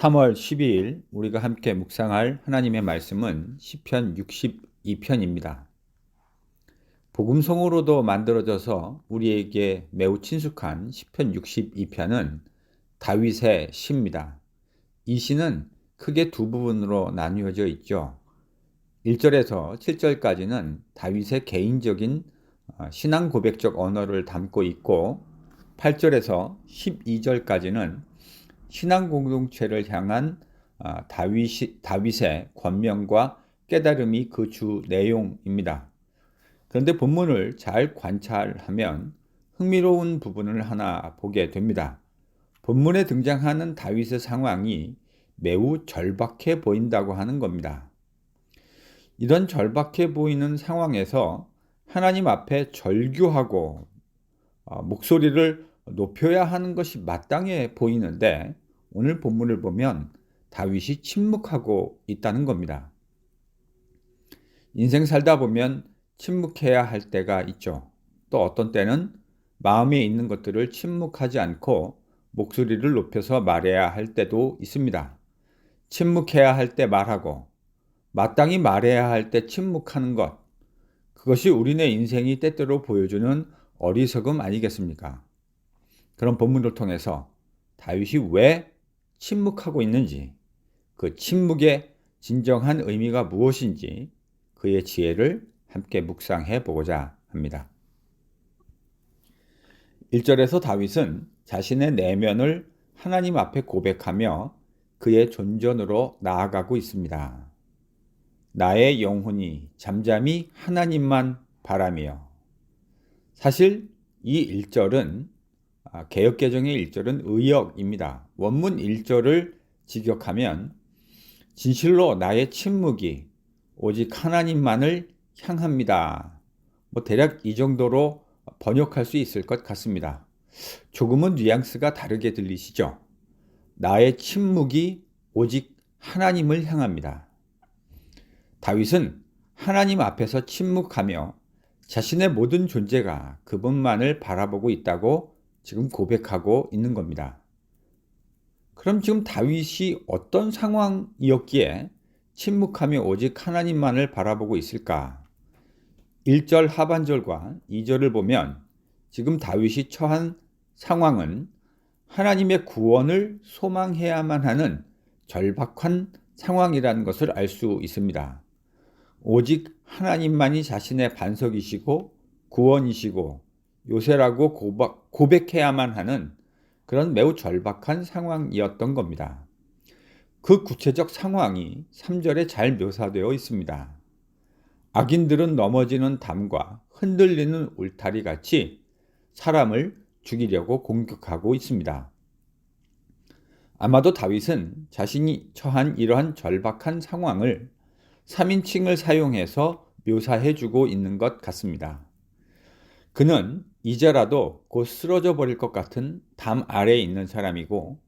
3월 12일 우리가 함께 묵상할 하나님의 말씀은 시편 62편입니다. 복음성으로도 만들어져서 우리에게 매우 친숙한 시편 62편은 다윗의 시입니다. 이 시는 크게 두 부분으로 나뉘어져 있죠. 1절에서 7절까지는 다윗의 개인적인 신앙 고백적 언어를 담고 있고 8절에서 12절까지는 신앙 공동체를 향한 다윗의 권면과 깨달음이 그 주 내용입니다. 그런데 본문을 잘 관찰하면 흥미로운 부분을 하나 보게 됩니다. 본문에 등장하는 다윗의 상황이 매우 절박해 보인다고 하는 겁니다. 이런 절박해 보이는 상황에서 하나님 앞에 절규하고 목소리를 높여야 하는 것이 마땅해 보이는데 오늘 본문을 보면 다윗이 침묵하고 있다는 겁니다. 인생 살다 보면 침묵해야 할 때가 있죠. 또 어떤 때는 마음에 있는 것들을 침묵하지 않고 목소리를 높여서 말해야 할 때도 있습니다. 침묵해야 할 때 말하고 마땅히 말해야 할 때 침묵하는 것, 그것이 우리네 인생이 때때로 보여주는 어리석음 아니겠습니까? 그런 본문을 통해서 다윗이 왜 침묵하고 있는지, 그 침묵의 진정한 의미가 무엇인지 그의 지혜를 함께 묵상해 보고자 합니다. 1절에서 다윗은 자신의 내면을 하나님 앞에 고백하며 그의 존전으로 나아가고 있습니다. 나의 영혼이 잠잠히 하나님만 바라며. 사실 이 1절은 개역개정의 1절은 의역입니다. 원문 1절을 직역하면 진실로 나의 침묵이 오직 하나님만을 향합니다. 대략 이 정도로 번역할 수 있을 것 같습니다. 조금은 뉘앙스가 다르게 들리시죠? 나의 침묵이 오직 하나님을 향합니다. 다윗은 하나님 앞에서 침묵하며 자신의 모든 존재가 그분만을 바라보고 있다고 지금 고백하고 있는 겁니다. 그럼 지금 다윗이 어떤 상황이었기에 침묵하며 오직 하나님만을 바라보고 있을까? 1절 하반절과 2절을 보면 지금 다윗이 처한 상황은 하나님의 구원을 소망해야만 하는 절박한 상황이라는 것을 알 수 있습니다. 오직 하나님만이 자신의 반석이시고 구원이시고 요새라고 고백해야만 하는 그런 매우 절박한 상황이었던 겁니다. 그 구체적 상황이 3절에 잘 묘사되어 있습니다. 악인들은 넘어지는 담과 흔들리는 울타리 같이 사람을 죽이려고 공격하고 있습니다. 아마도 다윗은 자신이 처한 이러한 절박한 상황을 3인칭을 사용해서 묘사해주고 있는 것 같습니다. 그는 이제라도 곧 쓰러져 버릴 것 같은 담 아래에 있는 사람이고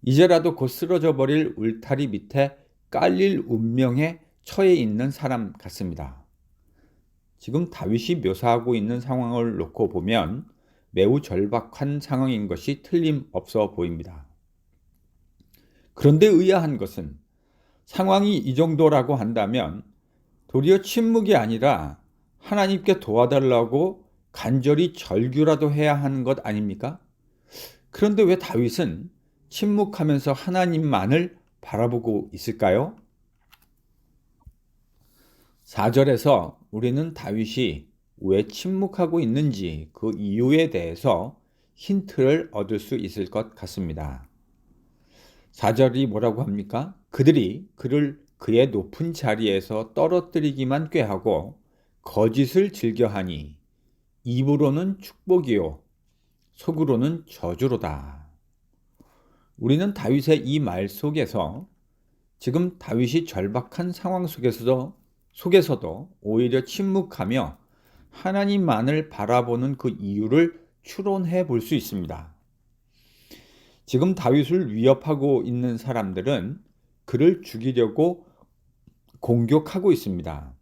이제라도 곧 쓰러져 버릴 울타리 밑에 깔릴 운명에 처해 있는 사람 같습니다. 지금 다윗이 묘사하고 있는 상황을 놓고 보면 매우 절박한 상황인 것이 틀림없어 보입니다. 그런데 의아한 것은 상황이 이 정도라고 한다면 도리어 침묵이 아니라 하나님께 도와달라고 간절히 절규라도 해야 하는 것 아닙니까? 그런데 왜 다윗은 침묵하면서 하나님만을 바라보고 있을까요? 4절에서 우리는 다윗이 왜 침묵하고 있는지 그 이유에 대해서 힌트를 얻을 수 있을 것 같습니다. 4절이 뭐라고 합니까? 그들이 그를 그의 높은 자리에서 떨어뜨리기만 꾀하고 거짓을 즐겨하니 입으로는 축복이요 속으로는 저주로다. 우리는 다윗의 이 말 속에서 지금 다윗이 절박한 상황 속에서도 오히려 침묵하며 하나님만을 바라보는 그 이유를 추론해 볼 수 있습니다. 지금 다윗을 위협하고 있는 사람들은 그를 죽이려고 공격하고 있습니다.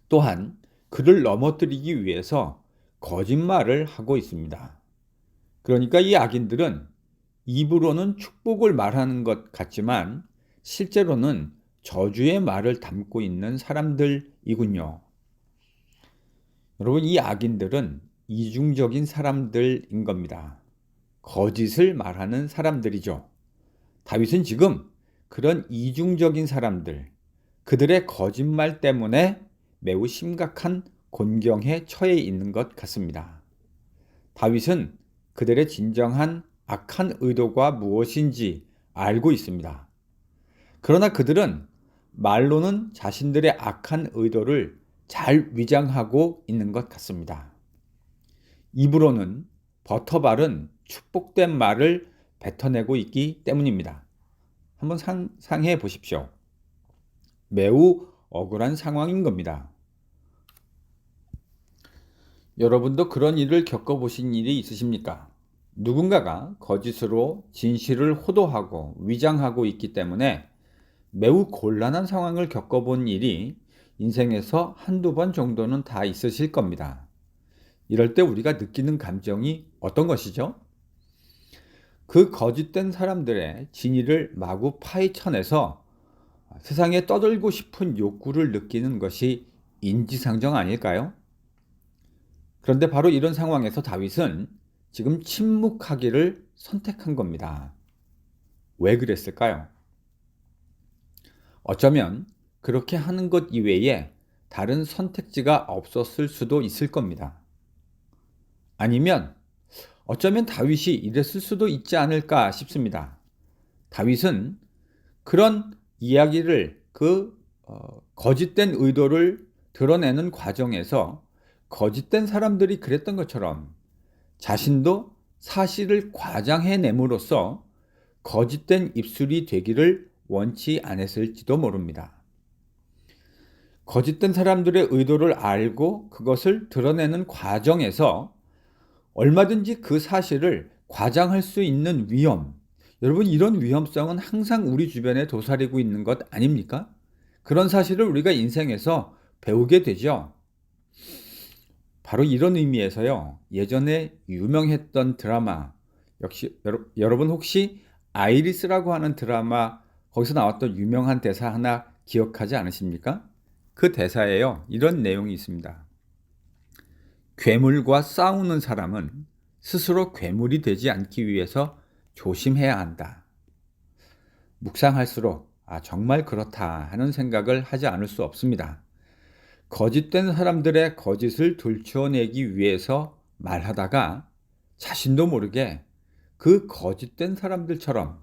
또한 그를 넘어뜨리기 위해서 거짓말을 하고 있습니다. 그러니까 이 악인들은 입으로는 축복을 말하는 것 같지만 실제로는 저주의 말을 담고 있는 사람들이군요. 여러분, 이 악인들은 이중적인 사람들인 겁니다. 거짓을 말하는 사람들이죠. 다윗은 지금 그런 이중적인 사람들, 그들의 거짓말 때문에 매우 심각한 곤경에 처해 있는 것 같습니다. 다윗은 그들의 진정한 악한 의도가 무엇인지 알고 있습니다. 그러나 그들은 말로는 자신들의 악한 의도를 잘 위장하고 있는 것 같습니다. 입으로는 버터 바른 축복된 말을 뱉어내고 있기 때문입니다. 한번 상상해 보십시오. 매우 억울한 상황인 겁니다. 여러분도 그런 일을 겪어보신 일이 있으십니까? 누군가가 거짓으로 진실을 호도하고 위장하고 있기 때문에 매우 곤란한 상황을 겪어본 일이 인생에서 한두 번 정도는 다 있으실 겁니다. 이럴 때 우리가 느끼는 감정이 어떤 것이죠? 그 거짓된 사람들의 진위를 마구 파헤쳐내서 세상에 떠들고 싶은 욕구를 느끼는 것이 인지상정 아닐까요? 그런데 바로 이런 상황에서 다윗은 지금 침묵하기를 선택한 겁니다. 왜 그랬을까요? 어쩌면 그렇게 하는 것 이외에 다른 선택지가 없었을 수도 있을 겁니다. 아니면 어쩌면 다윗이 이랬을 수도 있지 않을까 싶습니다. 다윗은 그런 이야기를 거짓된 의도를 드러내는 과정에서 거짓된 사람들이 그랬던 것처럼 자신도 사실을 과장해냄으로써 거짓된 입술이 되기를 원치 않았을지도 모릅니다. 거짓된 사람들의 의도를 알고 그것을 드러내는 과정에서 얼마든지 그 사실을 과장할 수 있는 위험, 여러분, 이런 위험성은 항상 우리 주변에 도사리고 있는 것 아닙니까? 그런 사실을 우리가 인생에서 배우게 되죠. 바로 이런 의미에서요, 예전에 유명했던 드라마, 역시 여러분 혹시 아이리스라고 하는 드라마, 거기서 나왔던 유명한 대사 하나 기억하지 않으십니까? 그 대사에요, 이런 내용이 있습니다. 괴물과 싸우는 사람은 스스로 괴물이 되지 않기 위해서 조심해야 한다. 묵상할수록 정말 그렇다 하는 생각을 하지 않을 수 없습니다. 거짓된 사람들의 거짓을 들추어내기 위해서 말하다가 자신도 모르게 그 거짓된 사람들처럼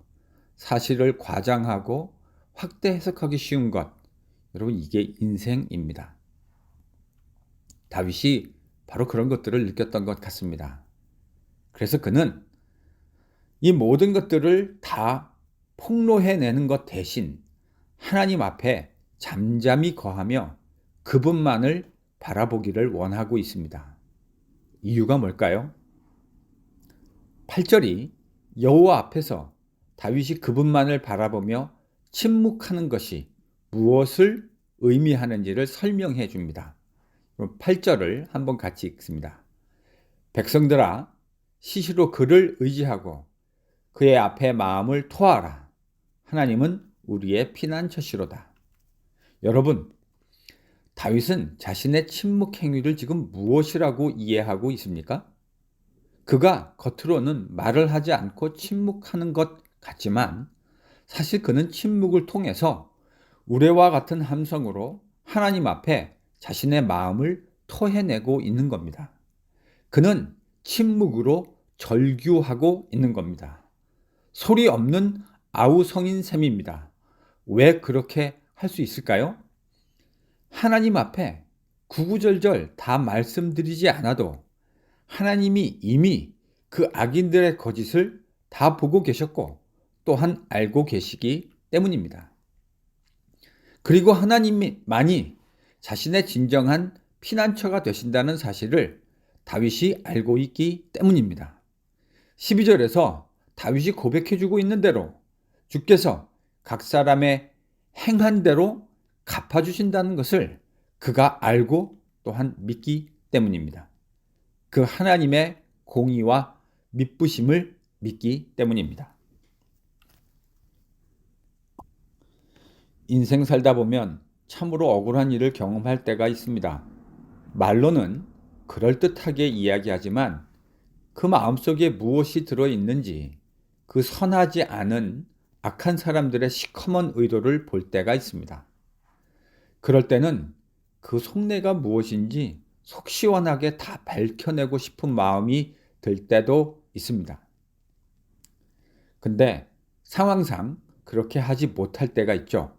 사실을 과장하고 확대 해석하기 쉬운 것, 여러분, 이게 인생입니다. 다윗이 바로 그런 것들을 느꼈던 것 같습니다. 그래서 그는 이 모든 것들을 다 폭로해내는 것 대신 하나님 앞에 잠잠히 거하며 그분만을 바라보기를 원하고 있습니다. 이유가 뭘까요? 8절이 여호와 앞에서 다윗이 그분만을 바라보며 침묵하는 것이 무엇을 의미하는지를 설명해 줍니다. 8절을 한번 같이 읽습니다. 백성들아, 시시로 그를 의지하고 그의 앞에 마음을 토하라. 하나님은 우리의 피난처시로다. 여러분, 다윗은 자신의 침묵 행위를 지금 무엇이라고 이해하고 있습니까? 그가 겉으로는 말을 하지 않고 침묵하는 것 같지만 사실 그는 침묵을 통해서 우레와 같은 함성으로 하나님 앞에 자신의 마음을 토해내고 있는 겁니다. 그는 침묵으로 절규하고 있는 겁니다. 소리 없는 아우성인 셈입니다. 왜 그렇게 할 수 있을까요? 하나님 앞에 구구절절 다 말씀드리지 않아도 하나님이 이미 그 악인들의 거짓을 다 보고 계셨고 또한 알고 계시기 때문입니다. 그리고 하나님만이 자신의 진정한 피난처가 되신다는 사실을 다윗이 알고 있기 때문입니다. 12절에서 다윗이 고백해주고 있는 대로 주께서 각 사람의 행한 대로 갚아주신다는 것을 그가 알고 또한 믿기 때문입니다. 그 하나님의 공의와 미쁘심을 믿기 때문입니다. 인생 살다 보면 참으로 억울한 일을 경험할 때가 있습니다. 말로는 그럴듯하게 이야기하지만 그 마음속에 무엇이 들어있는지 그 선하지 않은 악한 사람들의 시커먼 의도를 볼 때가 있습니다. 그럴 때는 그 속내가 무엇인지 속 시원하게 다 밝혀내고 싶은 마음이 들 때도 있습니다. 근데 상황상 그렇게 하지 못할 때가 있죠.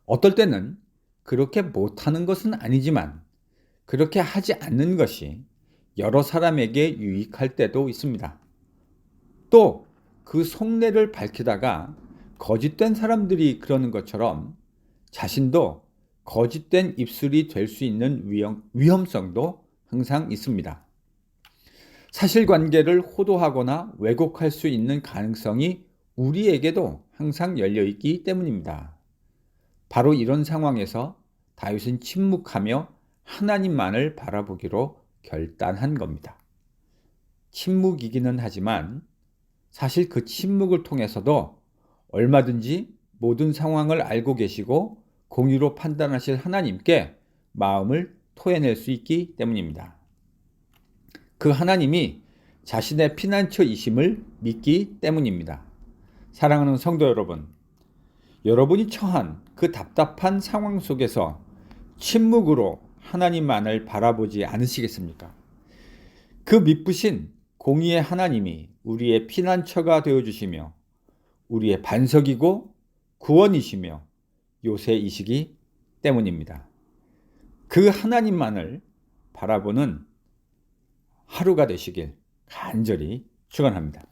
어떨 때는 그렇게 못하는 것은 아니지만 그렇게 하지 않는 것이 여러 사람에게 유익할 때도 있습니다. 또 그 속내를 밝히다가 거짓된 사람들이 그러는 것처럼 자신도 거짓된 입술이 될 수 있는 위험성도 항상 있습니다. 사실관계를 호도하거나 왜곡할 수 있는 가능성이 우리에게도 항상 열려있기 때문입니다. 바로 이런 상황에서 다윗은 침묵하며 하나님만을 바라보기로 결단한 겁니다. 침묵이기는 하지만 사실 그 침묵을 통해서도 얼마든지 모든 상황을 알고 계시고 공의로 판단하실 하나님께 마음을 토해낼 수 있기 때문입니다. 그 하나님이 자신의 피난처이심을 믿기 때문입니다. 사랑하는 성도 여러분, 여러분이 처한 그 답답한 상황 속에서 침묵으로 하나님만을 바라보지 않으시겠습니까? 그 미쁘신 공의의 하나님이 우리의 피난처가 되어주시며 우리의 반석이고 구원이시며 요새이시기 때문입니다. 그 하나님만을 바라보는 하루가 되시길 간절히 축원합니다.